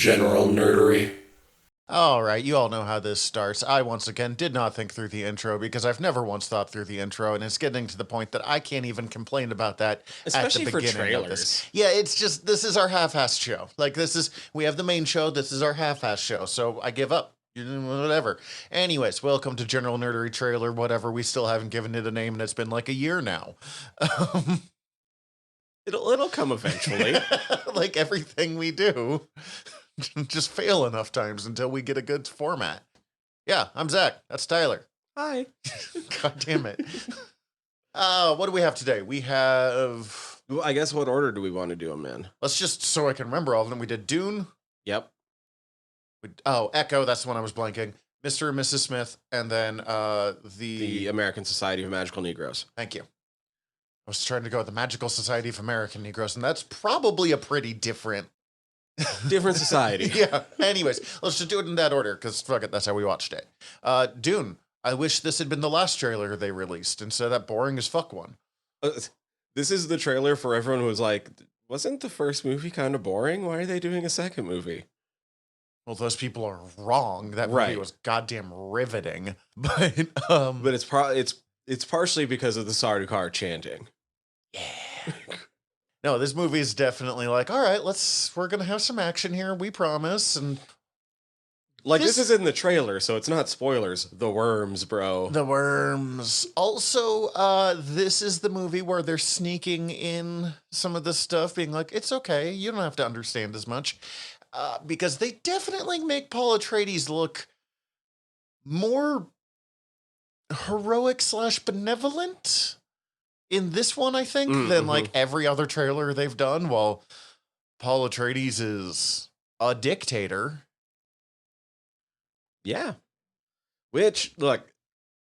General nerdery. All right, you all know how this starts. I once again did not think through the intro because I've never once thought through the intro, and it's getting to the point that I can't even complain about that Especially at the for beginning of trailers. this. Yeah, it's just this is our half-assed show. Like we have the main show. This is our half-assed show. So I give up. Whatever. Anyways, welcome to General Nerdery Trailer. Whatever. We still haven't given it a name, and it's been like a year now. It'll come eventually. Like everything we do. Just fail enough times until we get a good format. Yeah, I'm Zach. That's Tyler. Hi. God damn it. What do we have today? We have... Well, I guess what order do we want to do them in? Let's just, so I can remember all of them. We did Dune. Yep. Echo, that's the one I was blanking. Mr. and Mrs. Smith, and then The American Society of Magical Negroes. Thank you. I was trying to go with the Magical Society of American Negroes, and that's probably a pretty different... Different society. Yeah. Anyways, let's just do it in that order, because fuck it, that's how we watched it. Dune. I wish this had been the last trailer they released instead of that boring as fuck one. This is the trailer for everyone who was like, wasn't the first movie kind of boring? Why are they doing a second movie? Well, those people are wrong. That movie Right. was goddamn riveting. But it's partially because of the Sardaukar chanting. yeah. No, this movie is definitely like, all right, we're gonna have some action here, we promise. And Like, this is in the trailer, so it's not spoilers. The worms, bro. the worms. Also, this is the movie where they're sneaking in some of this stuff, being like, it's okay, you don't have to understand as much. Because they definitely make Paul Atreides look more heroic / benevolent in this one, I think, than like every other trailer they've done. While Paul Atreides is a dictator. Yeah. Which, look,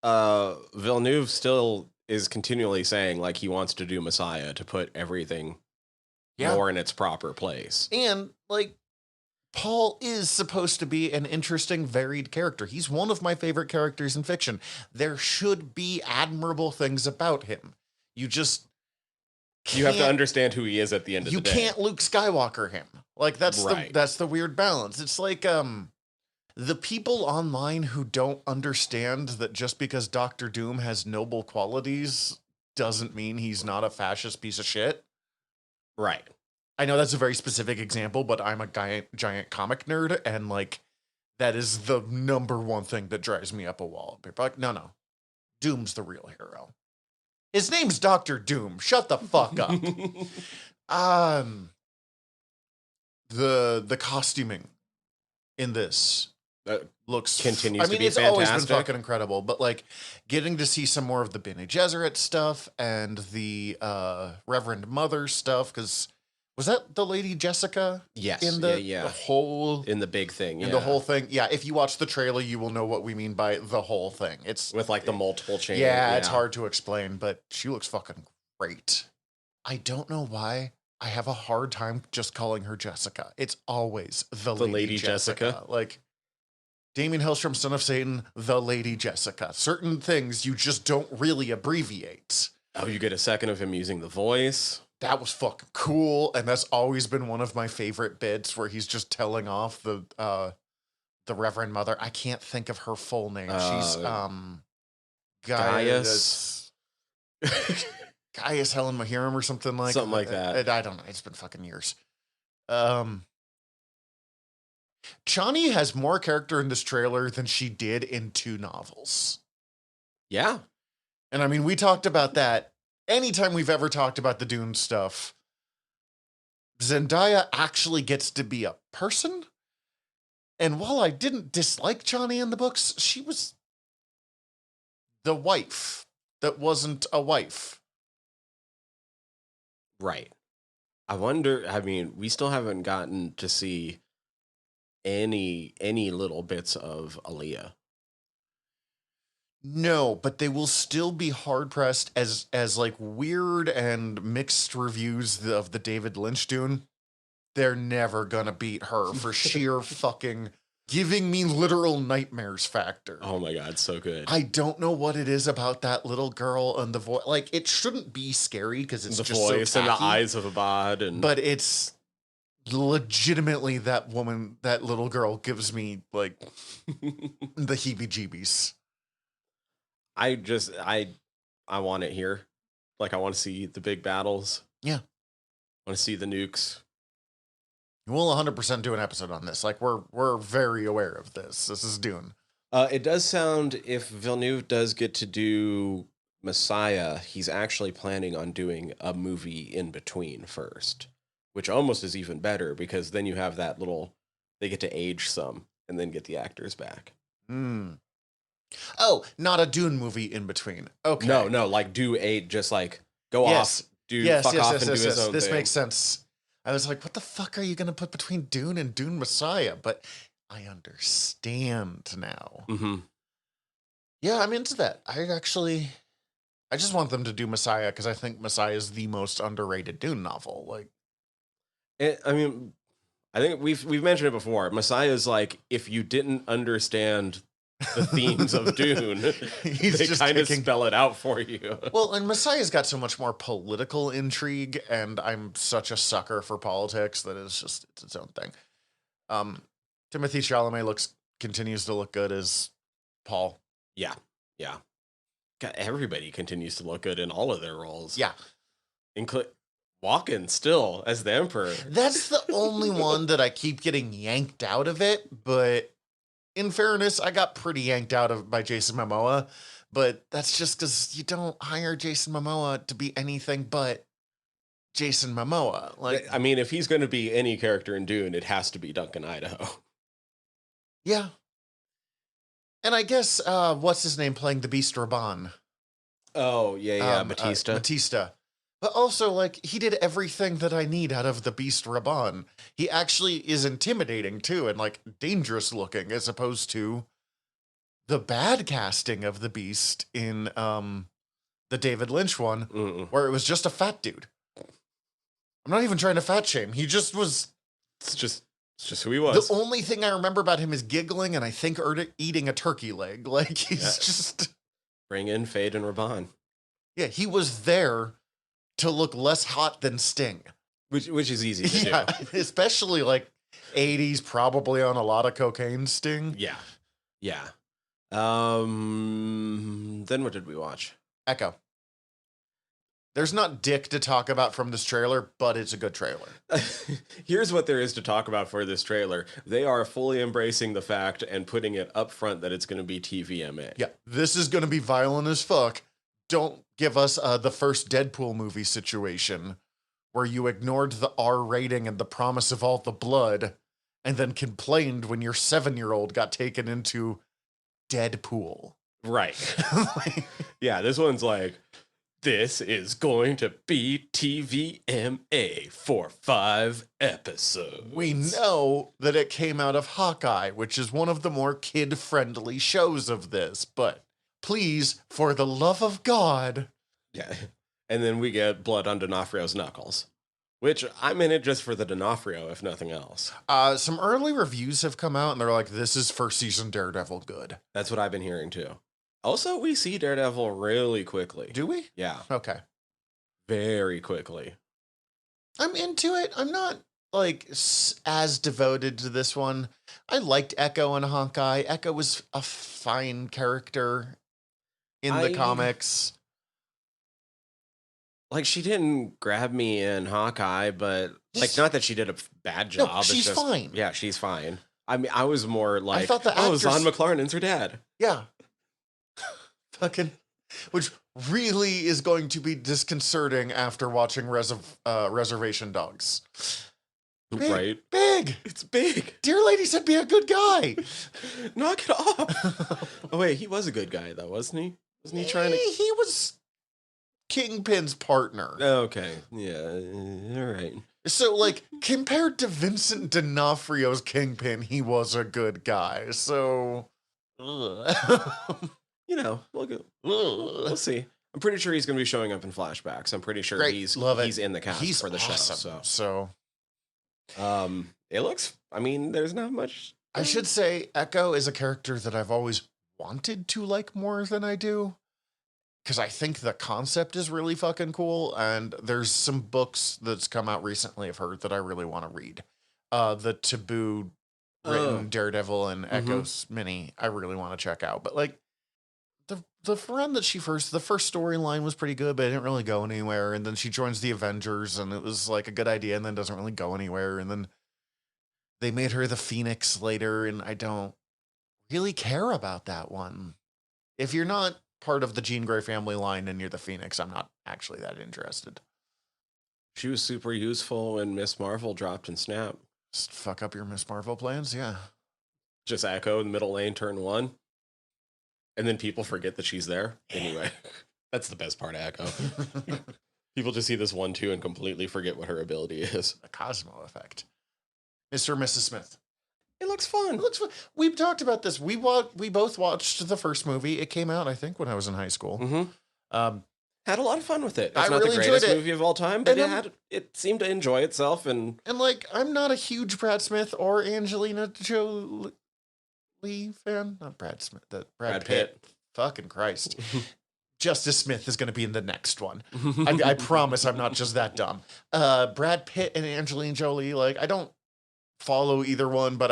Villeneuve still is continually saying, like, he wants to do Messiah to put everything more in its proper place. And, like, Paul is supposed to be an interesting, varied character. He's one of my favorite characters in fiction. There should be admirable things about him. You just You have to understand who he is at the end of the day. You can't Luke Skywalker him. Like, that's the weird balance. It's like, the people online who don't understand that just because Doctor Doom has noble qualities doesn't mean he's not a fascist piece of shit. Right. I know that's a very specific example, but I'm a giant comic nerd, and like that is the number one thing that drives me up a wall. People are like, no, Doom's the real hero. His name's Doctor Doom. Shut the fuck up. The costuming in this continues to be it's fantastic. always been fucking incredible, but like getting to see some more of the Bene Gesserit stuff and the Reverend Mother stuff, because was that the Lady Jessica? Yes. In the whole in the big thing. in the whole thing. Yeah, if you watch the trailer, you will know what we mean by the whole thing. It's with like the multiple chains. Yeah, it's hard to explain, but she looks fucking great. I don't know why I have a hard time just calling her Jessica. It's always the Lady Jessica. Like Damien Hellstrom, Son of Satan, the Lady Jessica. Certain things you just don't really abbreviate. Oh, you get a second of him using the voice. That was fucking cool, and that's always been one of my favorite bits where he's just telling off the Reverend Mother. I can't think of her full name. She's Gaius. Gaius Helen Mahiram or something like that. I don't know. It's been fucking years. Chani has more character in this trailer than she did in 2 novels. Yeah. And I mean, we talked about that. Anytime we've ever talked about the Dune stuff, Zendaya actually gets to be a person. And while I didn't dislike Chani in the books, she was the wife that wasn't a wife. Right. I wonder, I mean, we still haven't gotten to see any little bits of Aaliyah. No, but they will still be hard pressed as like weird and mixed reviews of the David Lynch Dune. They're never gonna beat her for sheer fucking giving me literal nightmares factor. Oh my God, so good. I don't know what it is about that little girl and the voice. Like, it shouldn't be scary because it's the just voice so and the tacky, eyes of Abad, and but it's legitimately, that woman, that little girl, gives me like the heebie-jeebies. I want it here. Like, I want to see the big battles. Yeah. I want to see the nukes. We'll 100% do an episode on this. Like, we're very aware of this. This is Dune. It does sound, if Villeneuve does get to do Messiah, he's actually planning on doing a movie in between first, which almost is even better because then you have that little, they get to age some and then get the actors back. Oh, not a Dune movie in between. Okay. No, like do just like go off, fuck off and do his own This thing. makes sense. I was like, what the fuck are you going to put between Dune and Dune Messiah? But I understand now. Mm-hmm. Yeah, I'm into that. I just want them to do Messiah because I think Messiah is the most underrated Dune novel. Like, I mean, I think we've mentioned it before. Messiah is like, if you didn't understand the themes of Dune, he's they just kind of spell it out for you. Well, and Messiah's got so much more political intrigue, and I'm such a sucker for politics that it's its own thing. Timothy Chalamet continues to look good as Paul. Yeah. God, everybody continues to look good in all of their roles. Yeah. Walken still as the Emperor. That's the only one that I keep getting yanked out of it, but in fairness, I got pretty yanked out of by Jason Momoa, but that's just because you don't hire Jason Momoa to be anything but Jason Momoa. Like, I mean, if he's going to be any character in Dune, it has to be Duncan Idaho. Yeah. And I guess, what's his name playing the Beast Raban? Oh, yeah, Batista. Batista. But also, like, he did everything that I need out of the Beast Raban. He actually is intimidating, too, and, like, dangerous looking, as opposed to the bad casting of the Beast in the David Lynch one, where it was just a fat dude. I'm not even trying to fat shame. He just was... It's just who he was. The only thing I remember about him is giggling and I think eating a turkey leg. Like, he's just... Bring in Fade and Raban. Yeah, he was there to look less hot than Sting. Which is easy to do. Especially, like, 80s, probably on a lot of cocaine Sting. Yeah. Then what did we watch? Echo. There's not dick to talk about from this trailer, but it's a good trailer. Here's what there is to talk about for this trailer. They are fully embracing the fact and putting it up front that it's going to be TVMA. Yeah, this is going to be violent as fuck. Don't give us the first Deadpool movie situation where you ignored the R rating and the promise of all the blood and then complained when your 7-year-old got taken into Deadpool. Right. Yeah, this one's like, this is going to be TVMA for 5 episodes. We know that it came out of Hawkeye, which is one of the more kid-friendly shows of this, but please, for the love of God. Yeah. And then we get blood on D'Onofrio's knuckles, which I'm in it just for the D'Onofrio, if nothing else. Some early reviews have come out, and they're like, this is first season Daredevil good. That's what I've been hearing, too. Also, we see Daredevil really quickly. Do we? Yeah. Okay. Very quickly. I'm into it. I'm not, like, as devoted to this one. I liked Echo and Hawkeye. Echo was a fine character in the comics. Like, she didn't grab me in Hawkeye, but, like, not that she did a bad job. No, she's fine. Yeah, she's fine. I mean, I was more like, I thought the actress... Zahn McClarnon's her dad. Yeah. Fucking, which really is going to be disconcerting after watching Reservation Dogs. Right? Big. It's big. Dear Lady said be a good guy. Knock it off. Oh, wait, he was a good guy, though, wasn't he? Wasn't he trying to... He was Kingpin's partner. Okay. Yeah. All right. So, like, compared to Vincent D'Onofrio's Kingpin, he was a good guy. So... You know, we'll see. I'm pretty sure he's going to be showing up in flashbacks. I'm pretty sure he's in the cast for the awesome. show. So, it looks, I mean, there's not much. I should say Echo is a character that I've always wanted to like more than I do. Because I think the concept is really fucking cool. And there's some books that's come out recently of her that I really want to read. the Taboo Oh. written Daredevil and Mhm. Echoes mini. I really want to check out, but like the run that the first storyline was pretty good, but it didn't really go anywhere. And then she joins the Avengers, and it was like a good idea, and then doesn't really go anywhere. And then they made her the Phoenix later, and I don't really care about that one. If you're not part of the Jean Grey family line and you're the Phoenix, I'm not actually that interested. She was super useful when Miss Marvel dropped in Snap. Just fuck up your Miss Marvel plans, yeah. Just Echo in the middle lane, turn 1. And then people forget that she's there. Anyway, that's the best part of Echo. People just see this 1-2 and completely forget what her ability is. The Cosmo effect. Mr. and Mrs. Smith. It looks fun. It looks fun. We've talked about this. We both watched the first movie. It came out, I think, when I was in high school. Mm-hmm. Had a lot of fun with it. It's I not really the greatest enjoyed it. movie of all time, but And it seemed to enjoy itself. And like, I'm not a huge Brad Smith or Angelina Jolie fan. Not Brad Smith. Brad Pitt. Fucking Christ. Justice Smith is going to be in the next one. I promise I'm not just that dumb. Brad Pitt and Angelina Jolie, like, I don't follow either one, but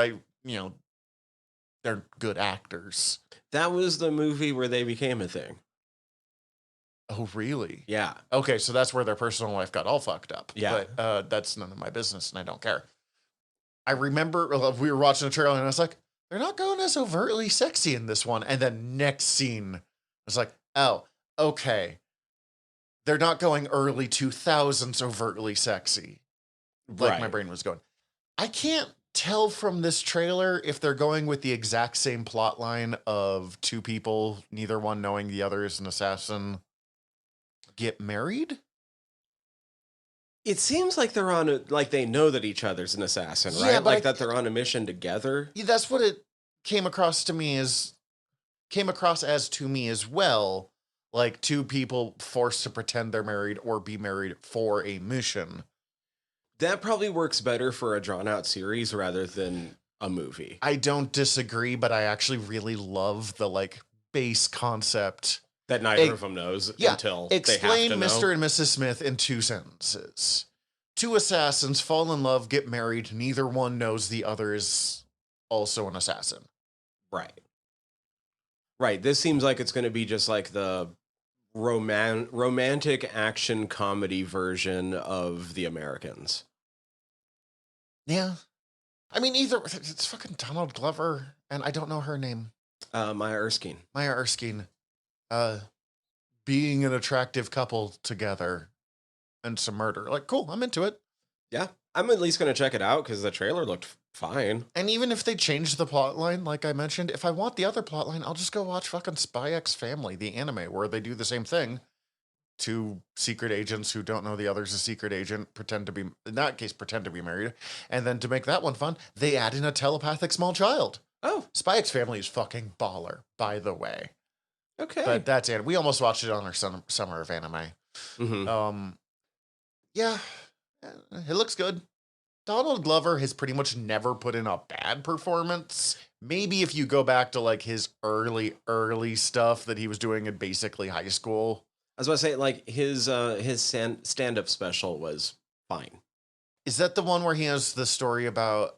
they're good actors. That was the movie where they became a thing. Oh, really? Yeah. Okay, so that's where their personal life got all fucked up. Yeah. But that's none of my business, and I don't care. I remember we were watching the trailer, and I was like, they're not going as overtly sexy in this one. And then next scene, I was like, oh, okay. They're not going early 2000s overtly sexy. Like Right. my brain was going. I can't tell from this trailer if they're going with the exact same plot line of two people, neither one knowing the other is an assassin, get married. It seems like they're on like they know that each other's an assassin, right? Yeah, but like that they're on a mission together. Yeah, that's what it came across as to me as well. Like two people forced to pretend they're married or be married for a mission. That probably works better for a drawn out series rather than a movie. I don't disagree, but I actually really love the like base concept. That neither of them knows until explain they have to Mr. know. and Mrs. Smith in 2 sentences. Two assassins fall in love, get married. Neither one knows the other is also an assassin. Right. Right. This seems like it's going to be just like the romantic action comedy version of The Americans. Yeah. I mean, it's fucking Donald Glover, and I don't know her name. Maya Erskine. Maya Erskine. Being an attractive couple together and some murder. Like, cool, I'm into it. Yeah. I'm at least going to check it out because the trailer looked fine. And even if they change the plot line, like I mentioned, if I want the other plot line, I'll just go watch fucking Spy X Family, the anime, where they do the same thing. Two secret agents who don't know the other's a secret agent pretend to be married. And then to make that one fun, they add in a telepathic small child. Oh. Spy X Family is fucking baller, by the way. Okay. But that's it. We almost watched it on our summer of anime. Mm-hmm. Yeah, it looks good. Donald Glover has pretty much never put in a bad performance. Maybe if you go back to like his early stuff that he was doing in basically high school. I was about to say, like, his stand-up special was fine. Is that the one where he has the story about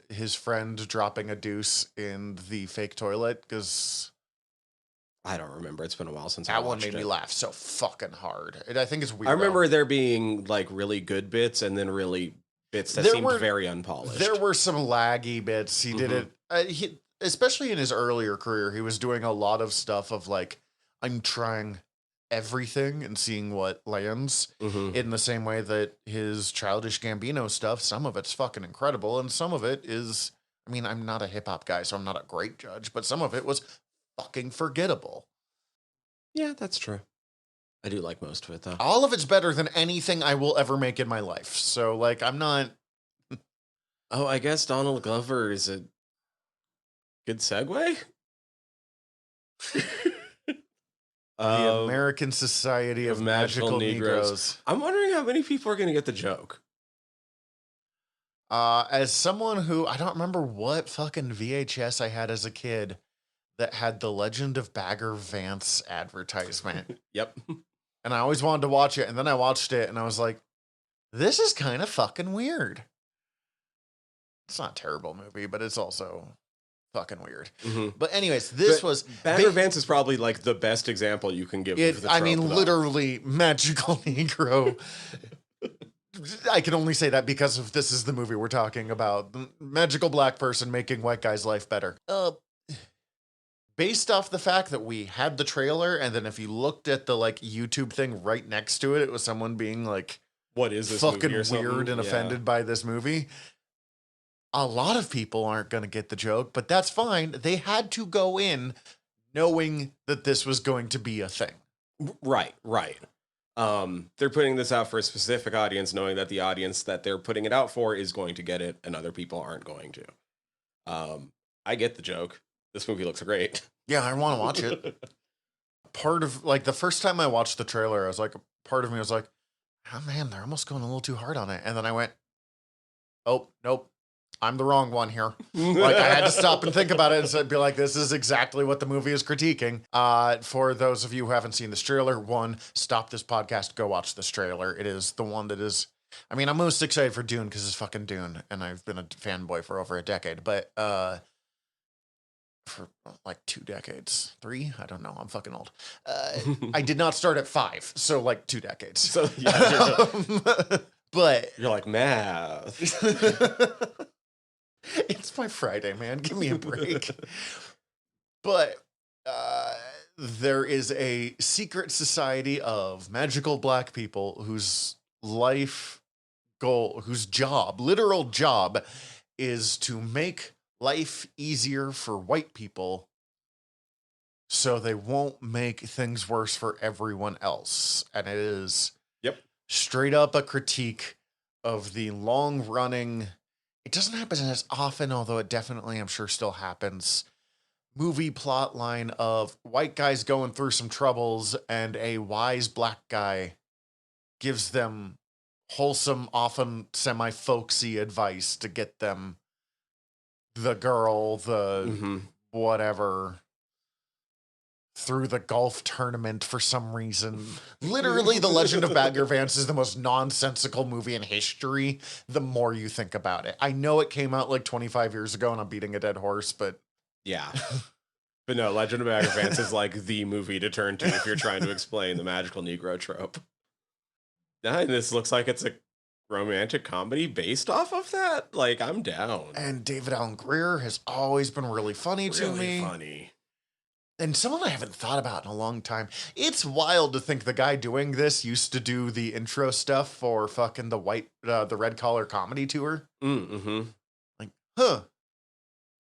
his friend dropping a deuce in the fake toilet? Because I don't remember. It's been a while since I that watched one made me laugh so fucking hard. I think it's weird. I remember there being like really good bits and then really bits that seemed very unpolished. There were some laggy bits. He did it. Especially in his earlier career, he was doing a lot of stuff of like, I'm trying everything and seeing what lands in the same way that his Childish Gambino stuff, some of it's fucking incredible. And some of it is, I mean, I'm not a hip hop guy, so I'm not a great judge, but some of it was fucking forgettable. Yeah, that's true. I do like most of it though. All of it's better than anything I will ever make in my life. So like, I'm not. Oh, I guess Donald Glover is a good segue. The American Society of Magical Negroes. I'm wondering how many people are going to get the joke. As someone who, I don't remember what fucking VHS I had as a kid that had the Legend of Bagger Vance advertisement. Yep. And I always wanted to watch it. And then I watched it and I was like, this is kind of fucking weird. It's not a terrible movie, but it's also fucking weird. Mm-hmm. But anyways, this was Bagger Vance is probably like the best example you can give of the trope. I mean, literally, magical Negro. I can only say that because of this is the movie we're talking about. The magical black person making white guy's life better. Based off the fact that we had the trailer, and then if you looked at the like YouTube thing right next to it, it was someone being like, "What is this fucking movie?" weird and offended by this movie. A lot of people aren't going to get the joke, but that's fine. They had to go in knowing that this was going to be a thing. Right. They're putting this out for a specific audience, knowing that the audience that they're putting it out for is going to get it, and other people aren't going to. I get the joke. This movie looks great. Yeah, I want to watch it. Part of, like, the first time I watched the trailer, I was like, part of me was like, oh man, they're almost going a little too hard on it. And then I went, oh, nope. I'm the wrong one here. Like, I had to stop and think about it and be like, this is exactly what the movie is critiquing. For those of you who haven't seen this trailer, one, stop this podcast, go watch this trailer. It is the one that is, I mean, I'm most excited for Dune because it's fucking Dune, and I've been a fanboy for over a decade, but for like 2 decades, 3, I don't know, I'm fucking old. I did not start at 5, so like 2 decades. So yeah, but you're like, math. It's my Friday, man. Give me a break. But there is a secret society of magical black people whose life goal, whose job, literal job, is to make life easier for white people so they won't make things worse for everyone else. And it is straight up a critique of the long-running... It doesn't happen as often, although it definitely, I'm sure, still happens. Movie plot line of white guys going through some troubles and a wise black guy gives them wholesome, often semi-folksy advice to get them the girl, the whatever, through the golf tournament for some reason. Literally, The Legend of Bagger Vance is the most nonsensical movie in history, the more you think about it. I know it came out like 25 years ago and I'm beating a dead horse, but... Yeah. But no, Legend of Bagger Vance is like the movie to turn to if you're trying to explain the magical Negro trope. And this looks like it's a romantic comedy based off of that. Like, I'm down. And David Alan Grier has always been really funny to me. Really funny. And someone I haven't thought about in a long time. It's wild to think the guy doing this used to do the intro stuff for fucking the Red Collar Comedy Tour. Mm-hmm. Like,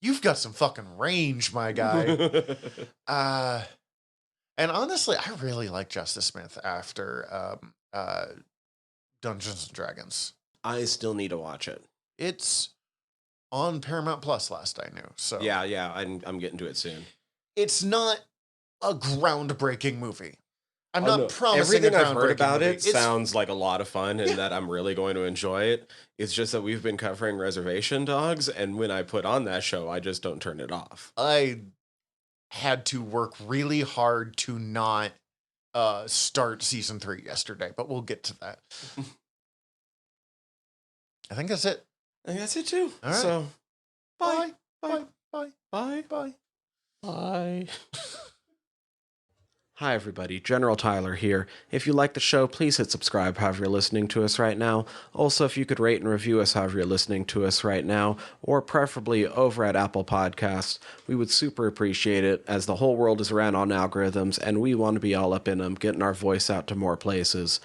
you've got some fucking range, my guy. And honestly, I really like Justice Smith after Dungeons and Dragons. I still need to watch it. It's on Paramount Plus last I knew. So yeah, I'm getting to it soon. It's not a groundbreaking movie. I'm not promising everything I've heard about movie. it sounds like a lot of fun and that I'm really going to enjoy it. It's just that we've been covering Reservation Dogs, and when I put on that show, I just don't turn it off. I had to work really hard to not start season 3 yesterday, but we'll get to that. I think that's it. I think that's it too. All right. So, bye. Bye. Hi everybody, General Tyler here. If you like the show, please hit subscribe however you're listening to us right now. Also, if you could rate and review us however you're listening to us right now, or preferably over at Apple Podcasts, we would super appreciate it, as the whole world is ran on algorithms and we want to be all up in them, getting our voice out to more places.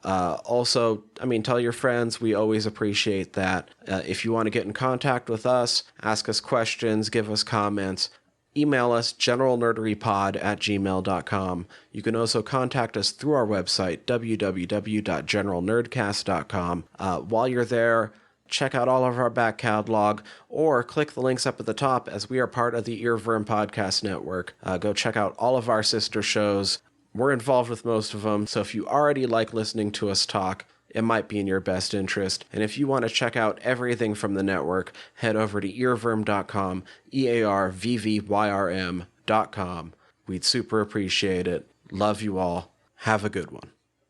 Also, tell your friends. We always appreciate that. If you want to get in contact with us, ask us questions, give us comments, email us generalnerderypod@gmail.com. You can also contact us through our website, www.generalnerdcast.com. While you're there, check out all of our back catalog, or click the links up at the top, as we are part of the Earworm Podcast Network. Go check out all of our sister shows. We're involved with most of them, so if you already like listening to us talk, it might be in your best interest. And if you want to check out everything from the network, head over to earworm.com, EARVVYRM.com. We'd super appreciate it. Love you all. Have a good one.